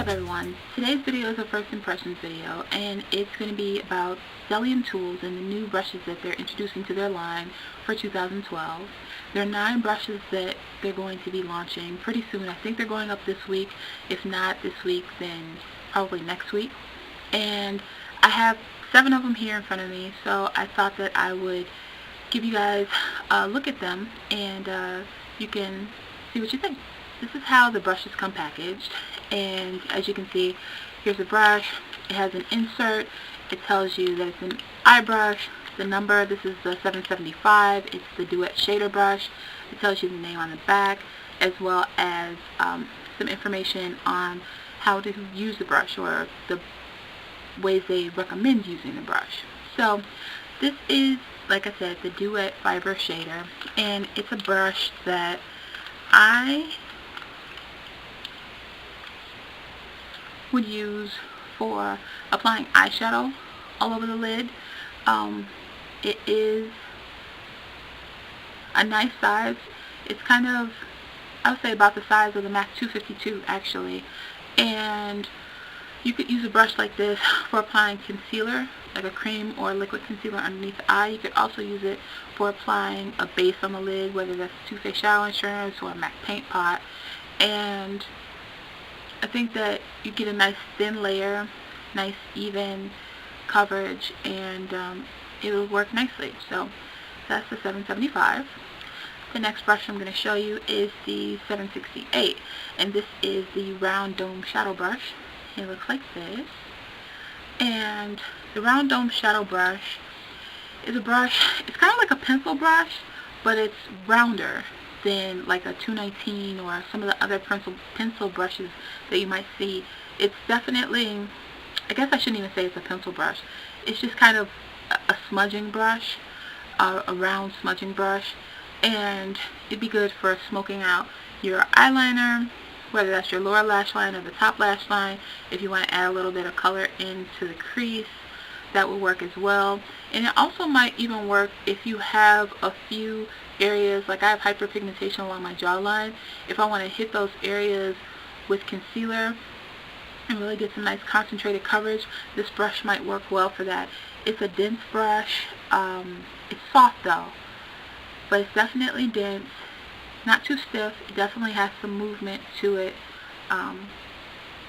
up everyone? Today's video is a first impressions video, and it's going to be about Bdellium Tools and the new brushes that they're introducing to their line for 2012. There are 9 brushes that they're going to be launching pretty soon. I think they're going up this week. If not this week, then probably next week. And I have 7 of them here in front of me, so I thought that I would give you guys a look at them, and you can see what you think. This is how the brushes come packaged, and as you can see, here's a brush. It has an insert. It tells you that it's an eye brush. The number, this is the 775. It's the Duet shader brush. It tells you the name on the back, as well as some information on how to use the brush, or the ways they recommend using the brush. So this is, like I said, the Duet fiber shader, and it's a brush that I would use for applying eyeshadow all over the lid. It is a nice size. It's kind of, I would say, about the size of the MAC 252 actually, and you could use a brush like this for applying concealer, like a cream or liquid concealer underneath the eye. You could also use it for applying a base on the lid, whether that's Too Faced Shadow Insurance or a MAC Paint Pot. And I think that you get a nice thin layer, nice even coverage, and it'll work nicely. So that's the 775. The next brush I'm going to show you is the 768, and this is the round dome shadow brush. It looks like this, and the round dome shadow brush is a brush, it's kind of like a pencil brush, but it's rounder than like a 219 or some of the other pencil brushes that you might see. It's definitely, I guess I shouldn't even say it's a pencil brush, it's just kind of a smudging brush, a round smudging brush, and it'd be good for smoking out your eyeliner, whether that's your lower lash line or the top lash line. If you want to add a little bit of color into the crease, that will work as well. And it also might even work if you have a few areas, like I have hyperpigmentation along my jawline. If I want to hit those areas with concealer and really get some nice concentrated coverage, this brush might work well for that. It's a dense brush. It's soft though, but it's definitely dense. Not too stiff. It definitely has some movement to it.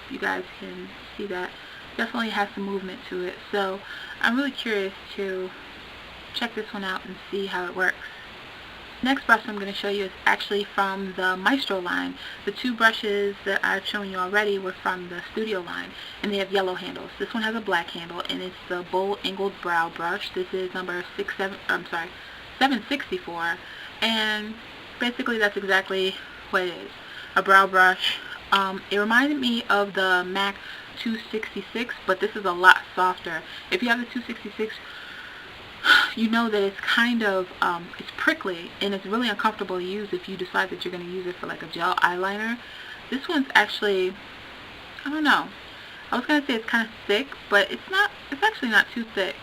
You guys can see that. Definitely has some movement to it. So I'm really curious to check this one out and see how it works. Next brush I'm going to show you is actually from the Maestro line. The 2 brushes that I've shown you already were from the Studio line, and they have yellow handles. This one has a black handle, and it's the Bold Angled Brow Brush. This is number 764, and basically that's exactly what it is, a brow brush. It reminded me of the MAC 266, but this is a lot softer. If you have the 266, you know that it's kind of, it's prickly, and it's really uncomfortable to use if you decide that you're going to use it for like a gel eyeliner. This one's actually, I don't know, I was going to say it's kind of thick, but it's not, it's actually not too thick.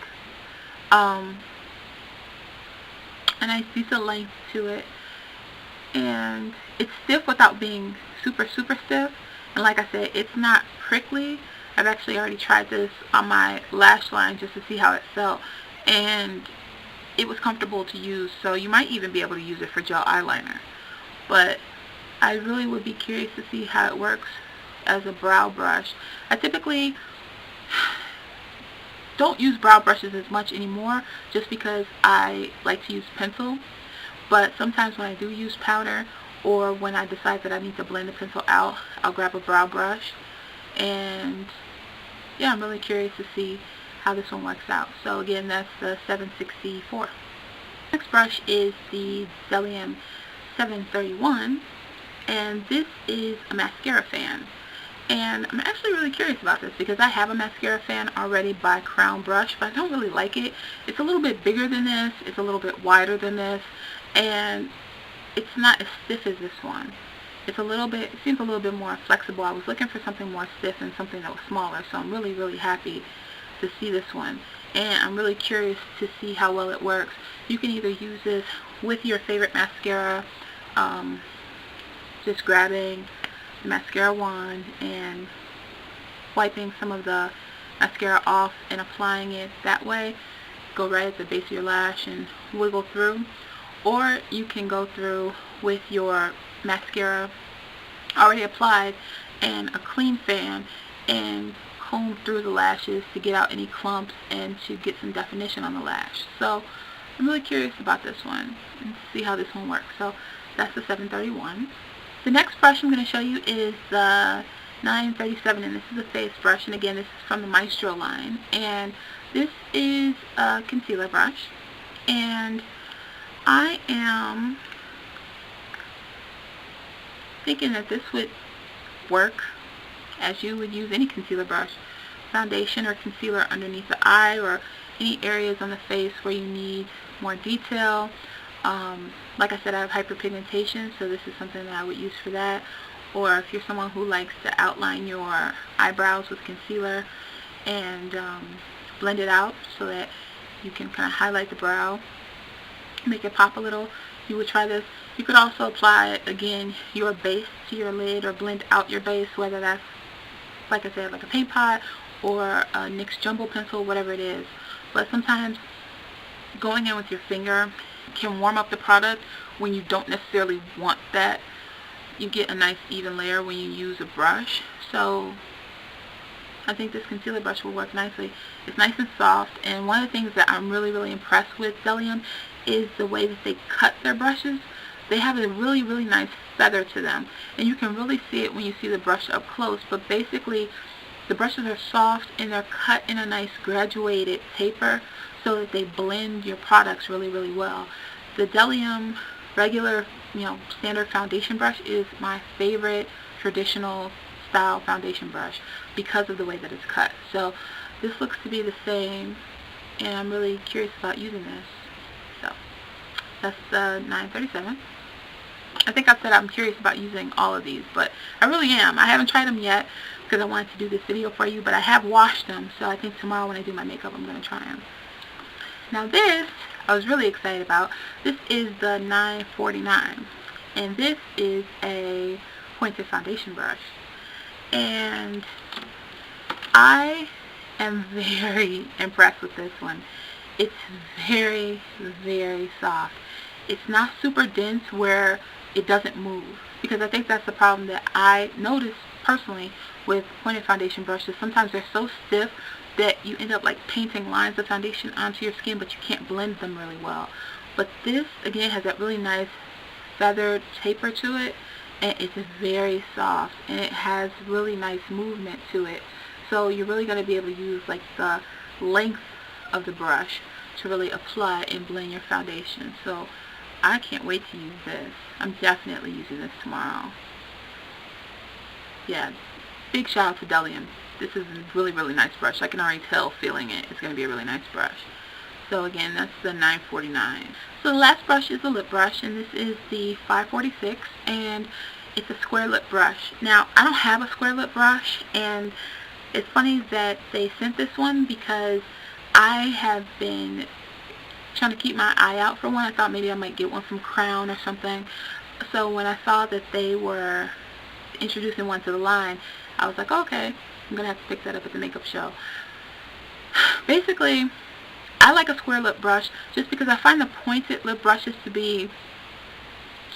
A nice decent length to it, and it's stiff without being super stiff, and like I said, it's not prickly. I've actually already tried this on my lash line just to see how it felt, and it was comfortable to use. So you might even be able to use it for gel eyeliner, but I really would be curious to see how it works as a brow brush. I typically don't use brow brushes as much anymore, just because I like to use pencil. But sometimes when I do use powder, or when I decide that I need to blend the pencil out, I'll grab a brow brush. And yeah, I'm really curious to see how this one works out. So again, that's the 764. Next brush is the Bdellium 731, and this is a mascara fan. And I'm actually really curious about this because I have a mascara fan already by Crown Brush, but I don't really like it. It's a little bit bigger than this, it's a little bit wider than this, and it's not as stiff as this one. It's a little bit, it seems a little bit more flexible. I was looking for something more stiff and something that was smaller, so I'm really happy to see this one. And I'm really curious to see how well it works. You can either use this with your favorite mascara, just grabbing the mascara wand and wiping some of the mascara off and applying it that way. Go right at the base of your lash and wiggle through. Or you can go through with your mascara already applied and a clean fan and comb through the lashes to get out any clumps and to get some definition on the lash. So I'm really curious about this one and see how this one works. So that's the 731. The next brush I'm going to show you is the 937, and this is a face brush, and again this is from the Maestro line, and this is a concealer brush, and I am thinking that this would work as you would use any concealer brush. Foundation or concealer underneath the eye or any areas on the face where you need more detail. Like I said, I have hyperpigmentation, so this is something that I would use for that. Or if you're someone who likes to outline your eyebrows with concealer and blend it out so that you can kind of highlight the brow, make it pop a little, you would try this. You could also apply, again, your base to your lid or blend out your base, whether that's, like I said, like a paint pot or a NYX Jumbo pencil, whatever it is. But sometimes going in with your finger can warm up the product when you don't necessarily want that. You get a nice even layer when you use a brush. So I think this concealer brush will work nicely. It's nice and soft, and one of the things that I'm really impressed with Bdellium is the way that they cut their brushes. They have a really nice feather to them, and you can really see it when you see the brush up close. But basically the brushes are soft and they're cut in a nice graduated taper so that they blend your products really well. The Bdellium regular, standard foundation brush is my favorite traditional style foundation brush because of the way that it's cut. So this looks to be the same, and I'm really curious about using this. So that's the 937. I think I've said I'm curious about using all of these, but I really am. I haven't tried them yet because I wanted to do this video for you, but I have washed them, so I think tomorrow when I do my makeup I'm going to try them. Now this I was really excited about. This is the 949, and this is a pointed foundation brush, and I am very impressed with this one. It's very soft. It's not super dense where it doesn't move, because I think that's the problem that I noticed personally with pointed foundation brushes. Sometimes they're so stiff that you end up like painting lines of foundation onto your skin, but you can't blend them really well. But this again has that really nice feathered taper to it, and it's very soft, and it has really nice movement to it. So you're really going to be able to use like the length of the brush to really apply and blend your foundation. So I can't wait to use this. I'm definitely using this tomorrow. Yeah, big shout out to Bdellium. This is a really nice brush. I can already tell feeling it. It's going to be a really nice brush. So again, that's the 949. So the last brush is the lip brush, and this is the 546, and it's a square lip brush. Now, I don't have a square lip brush, and it's funny that they sent this one because I have been trying to keep my eye out for one. I thought maybe I might get one from Crown or something. So when I saw that they were introducing one to the line, I was like, okay, I'm going to have to pick that up at the makeup show. Basically, I like a square lip brush just because I find the pointed lip brushes to be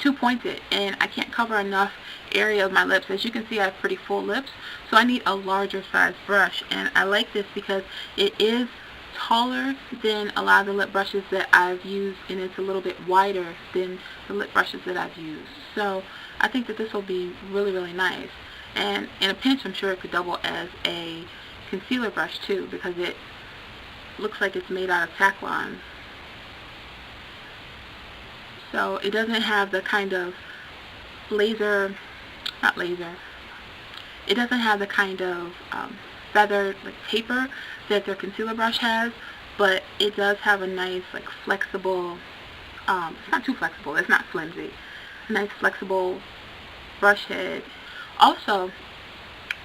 too pointed, and I can't cover enough area of my lips. As you can see, I have pretty full lips, so I need a larger size brush, and I like this because it is taller than a lot of the lip brushes that I've used, and it's a little bit wider than the lip brushes that I've used. So I think that this will be really nice, and in a pinch I'm sure it could double as a concealer brush too, because it looks like it's made out of Taklon. So it doesn't have the kind of it doesn't have the kind of feathered like taper that their concealer brush has, but it does have a nice like flexible, it's not too flexible, it's not flimsy, a nice flexible brush head. Also,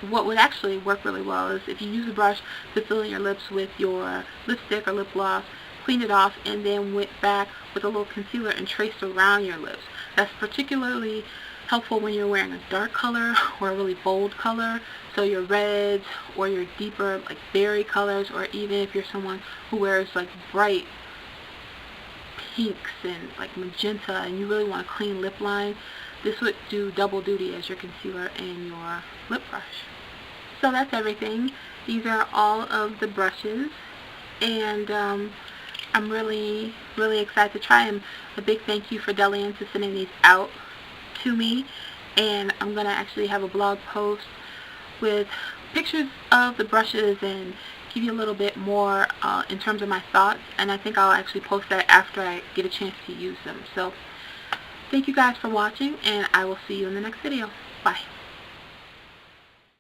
what would actually work really well is if you use a brush to fill in your lips with your lipstick or lip gloss, clean it off, and then went back with a little concealer and traced around your lips. That's particularly helpful when you're wearing a dark color or a really bold color. So your reds or your deeper like berry colors, or even if you're someone who wears like bright pinks and like magenta and you really want a clean lip line, this would do double duty as your concealer and your lip brush. So that's everything. These are all of the brushes, and I'm really excited to try them. A big thank you for Bdellium to sending these out to me, and I'm going to actually have a blog post with pictures of the brushes and give you a little bit more in terms of my thoughts, and I think I'll actually post that after I get a chance to use them. So thank you guys for watching, and I will see you in the next video. Bye.